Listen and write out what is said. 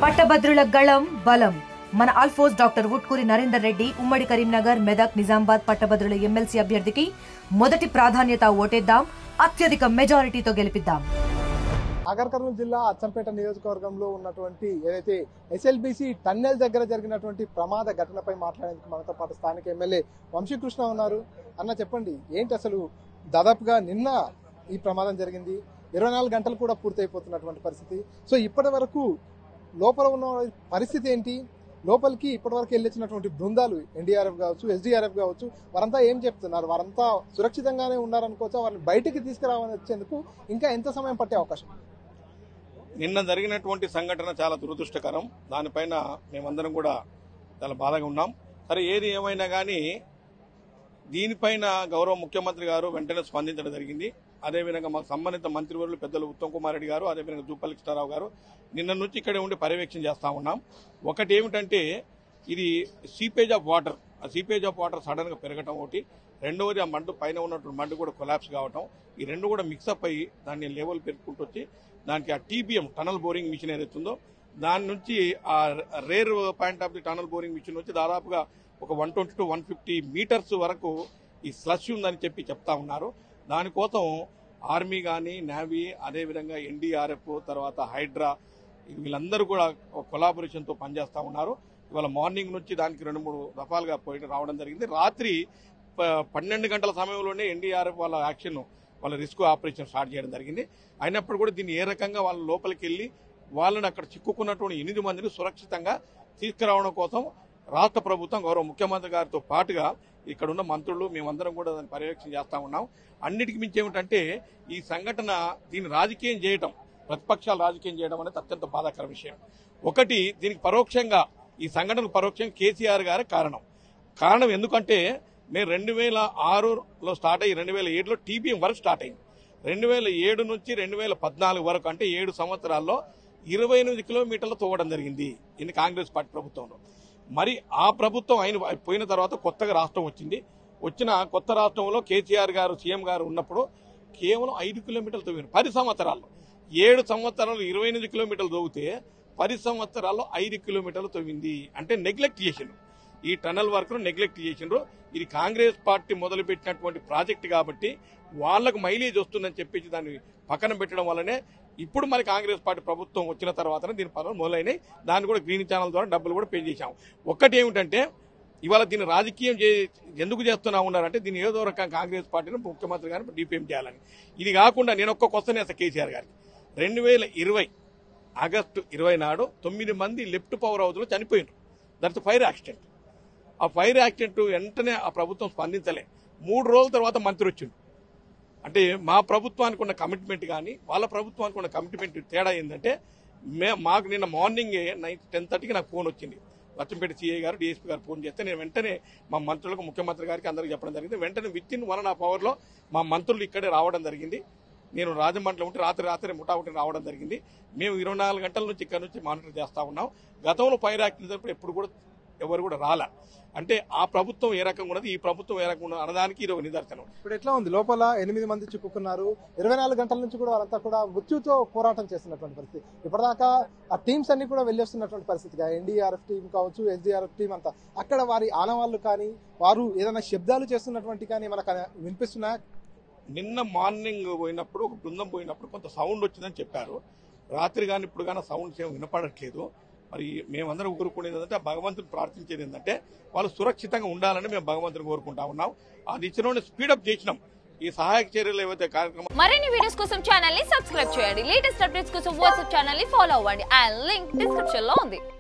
పట్టభద్రుల గళం బలం మన ఆల్ఫోస్ డాక్టర్ వుట్కూరి నరేందర్ రెడ్డి ఉమ్మడి కరీంనగర్ మెదక్ నిజామాబాద్ పట్టభద్రుల ఎమ్మెల్సీ అభ్యర్థికి మొదటి ప్రాధాన్యత ఓటేద్దాం, అత్యధిక మెజారిటీతో గెలిపిద్దాం. నాగర్ కర్నూలు జిల్లా అచ్చంపేట నియోజకవర్గంలో ఉన్నటువంటి ఏదైతే ఎస్ఎల్బీసీ టన్నెల్ దగ్గర జరిగినటువంటి ప్రమాద ఘటనపై మాట్లాడేందుకు మనతో పాటు స్థానిక ఎమ్మెల్యే వంశీకృష్ణ ఉన్నారు. అన్న చెప్పండి, ఏంటి అసలు దాదాపుగా నిన్న ఈ ప్రమాదం జరిగింది, 24 గంటలు కూడా పూర్తయిపోతున్నటువంటి పరిస్థితి. సో ఇప్పటి వరకు లోపల ఉన్న పరిస్థితి ఏంటి, లోపలికి ఇప్పటివరకు వెళ్ళొచ్చినటువంటి బృందాలు ఎన్డీఆర్ఎఫ్ కావచ్చు, ఎస్డీఆర్ఎఫ్ కావచ్చు, వారంతా ఏం చెప్తున్నారు, వారంతా సురక్షితంగానే ఉన్నారనుకోవచ్చు, వారిని బయటికి తీసుకురావాలని వచ్చేందుకు ఇంకా ఎంత సమయం పట్టే అవకాశం? నిన్న జరిగినటువంటి సంఘటన చాలా దురదృష్టకరం. దానిపైన మేమందరం కూడా చాలా బాధగా ఉన్నాం. సరే, ఏది ఏమైనా కానీ దీనిపైన గౌరవ ముఖ్యమంత్రి గారు వెంటనే స్పందించడం జరిగింది. అదేవిధంగా మాకు సంబంధిత మంత్రివర్యులు పెద్దలు ఉత్తమ్ కుమార్ రెడ్డి గారు, అదేవిధంగా జూపల్లి కృష్ణారావు గారు నిన్న నుంచి ఇక్కడే ఉండి పర్యవేక్షణ చేస్తా ఉన్నాం. ఒకటి ఏమిటంటే, ఇది సీపేజ్ ఆఫ్ వాటర్, ఆ సీపేజ్ ఆఫ్ వాటర్ సడన్ గా పెరగటం ఒకటి, రెండవది ఆ మడ్డు పైన ఉన్నటువంటి మడ్డు కూడా కొలాప్స్ కావటం, ఈ రెండు కూడా మిక్సప్ అయ్యి దాన్ని లెవెల్ పెరుగుకుంటూ వచ్చి దానికి ఆ టీబీఎం టనల్ బోరింగ్ మిషన్ ఏదైతుందో దాని నుంచి ఆ rear point of the tunnel boring machine వచ్చి దాదాపుగా ఒక 120 to 150 మీటర్స్ వరకు ఈ స్లష్ ఉందని చెప్తా ఉన్నారు. దానికోసం ఆర్మీ కానీ, నేవీ, అదేవిధంగా ఎన్డీఆర్ఎఫ్, తర్వాత హైడ్రా, వీళ్ళందరూ కూడా కొలాబొరేషన్తో పనిచేస్తా ఉన్నారు. ఇవాళ మార్నింగ్ నుంచి దానికి 2-3 దఫాలుగా రావడం జరిగింది. రాత్రి 12 గంటల సమయంలోనే ఎన్డీఆర్ఎఫ్ వాళ్ళ యాక్షన్, వాళ్ళ రిస్క్ ఆపరేషన్ స్టార్ట్ చేయడం జరిగింది. అయినప్పుడు కూడా దీన్ని ఏ రకంగా వాళ్ళ లోపలికి వెళ్లి వాళ్ళని అక్కడ చిక్కుకున్నటువంటి 8 మందిని సురక్షితంగా తీసుకురావడం కోసం రాష్ట్ర ప్రభుత్వం గౌరవ ముఖ్యమంత్రి గారితో పాటుగా ఇక్కడున్న మంత్రులు మేమందరం కూడా దాన్ని పర్యవేక్షణ చేస్తా ఉన్నాం. అన్నిటికీ మించి ఏమిటంటే, ఈ సంఘటన దీన్ని రాజకీయం చేయడం, ప్రతిపక్షాలు రాజకీయం చేయడం అనేది అత్యంత బాధాకర విషయం. ఒకటి, దీనికి పరోక్షంగా ఈ సంఘటనకు పరోక్షంగా కేసీఆర్ గారే కారణం ఎందుకంటే, మేము 2006లో స్టార్ట్ అయ్యి 2007లో టీబీఎం వరకు స్టార్ట్ అయింది. 2007 నుంచి 2014 వరకు అంటే 7 సంవత్సరాల్లో 28 కిలోమీటర్లు తవ్వడం జరిగింది ఇది కాంగ్రెస్ పార్టీ ప్రభుత్వంలో. మరి ఆ ప్రభుత్వం పోయిన తర్వాత కొత్తగా రాష్ట్రం వచ్చిన కొత్త రాష్ట్రంలో కేసీఆర్ గారు సీఎం గారు ఉన్నప్పుడు కేవలం 5 కిలోమీటర్లు తవ్వారు 10 సంవత్సరాల్లో. 7 సంవత్సరాలు 28 కిలోమీటర్లు తవ్వితే 10 సంవత్సరాల్లో 5 కిలోమీటర్లు తవ్వింది. అంటే నెగ్లెక్ట్ చేసిండ్రు, ఈ టనల్ వర్క్ ను నెగ్లెక్ట్ చేసిండ్రు. ఇది కాంగ్రెస్ పార్టీ మొదలుపెట్టినటువంటి ప్రాజెక్టు కాబట్టి వాళ్లకు మైలేజ్ వస్తుందని చెప్పేసి దాన్ని పక్కన పెట్టడం వల్లనే ఇప్పుడు మరి కాంగ్రెస్ పార్టీ ప్రభుత్వం వచ్చిన తర్వాతనే దీని పనులు మొదలైనాయి. దాన్ని కూడా గ్రీన్ ఛానల్ ద్వారా డబ్బులు కూడా పే చేశాం. ఒక్కటి ఏమిటంటే, ఇవాళ దీన్ని రాజకీయం ఎందుకు చేస్తున్నా ఉన్నారంటే, దీన్ని ఏదో రకంగా కాంగ్రెస్ పార్టీని ముఖ్యమంత్రి గారిని డిఫేమ్ చేయాలని. ఇది కాకుండా నేను ఒక్క క్వశ్చన్ వేస్తా కేసీఆర్ గారికి. 2020 ఆగస్టు 20 నాడు 9 మంది లెఫ్ట్ పవర్ హౌస్ లో చనిపోయినారు. That's fire accident. ఆ ఫైర్ యాక్సిడెంట్ వెంటనే ఆ ప్రభుత్వం స్పందించలే. 3 రోజుల తర్వాత మంత్రి వచ్చిండు. అంటే మా ప్రభుత్వానికి ఉన్న కమిట్మెంట్ కానీ వాళ్ళ ప్రభుత్వానికి ఉన్న కమిట్మెంట్ తేడా ఏంటంటే, మాకు నిన్న మార్నింగే 10:30కి నాకు ఫోన్ వచ్చింది. లచ్చంపేట సిఐ గారు, డీఎస్పీ గారు ఫోన్ చేస్తే నేను వెంటనే మా మంత్రులకు, ముఖ్యమంత్రి గారికి అందరికీ చెప్పడం జరిగింది. వెంటనే వితిన్ 1.5 అవర్లో మా మంత్రులు ఇక్కడే రావడం జరిగింది. నేను రాజమండ్రిలో ఉంటే రాత్రి ముఠావుటి రావడం జరిగింది. మేము 24 గంటల నుంచి ఇక్కడ నుంచి మానిటర్ చేస్తా ఉన్నాం. గతంలో ఫైర్ యాక్సిడెంట్ ఎప్పుడు కూడా ఎవరు కూడా రాలా. అంటే ఆ ప్రభుత్వం ఏ రకంగా ఉన్నది, ఈ ప్రభుత్వం ఏ రకంగా ఉన్నది అనడానికి ఇది ఒక నిదర్శనం. ఇప్పుడు ఎట్లా ఉంది, లోపల 8 మంది చిక్కుకున్నారు. 24 గంటల నుంచి కూడా వారంతా కూడా మృత్యుతో పోరాటం చేస్తున్నటువంటి పరిస్థితి. ఇప్పటిదాకా ఆ టీమ్స్ అన్ని కూడా వెళ్ళొస్తున్నటువంటి పరిస్థితిగా ఎన్డీఆర్ఎఫ్ టీం కావచ్చు, ఎస్డీఆర్ఎఫ్ టీం అంతా అక్కడ వారి ఆనవాళ్లు కానీ, వారు ఏదైనా శబ్దాలు చేస్తున్నటువంటి కానీ మనకు వినిపిస్తున్నాయా? నిన్న మార్నింగ్ పోయినప్పుడు, ఒక బృందం పోయినప్పుడు కొంత సౌండ్ వచ్చిందని చెప్పారు. రాత్రి కానీ ఇప్పుడు కానీ సౌండ్స్ ఏమి వినపడట్లేదు. మరి మేమందరం కోరుకునేది ఏంటంటే, భగవంతుని ప్రార్థించేది ఏంటంటే వాళ్ళు సురక్షితంగా ఉండాలని మేము భగవంతుని కోరుకుంటా ఉన్నాం. అది ఇచ్చిన స్పీడప్ చేసినాం ఈ సహాయక చర్యలు ఏవైతే కార్యక్రమం. మరిన్ని వీడియోస్ కోసం ఛానల్ ని సబ్స్క్రైబ్ చేయండి. లేటెస్ట్ అప్డేట్స్ కోసం వాట్సాప్ ఛానల్ ని ఫాలో అవ్వండి. ఆ లింక్ డిస్క్రిప్షన్ లో ఉంది.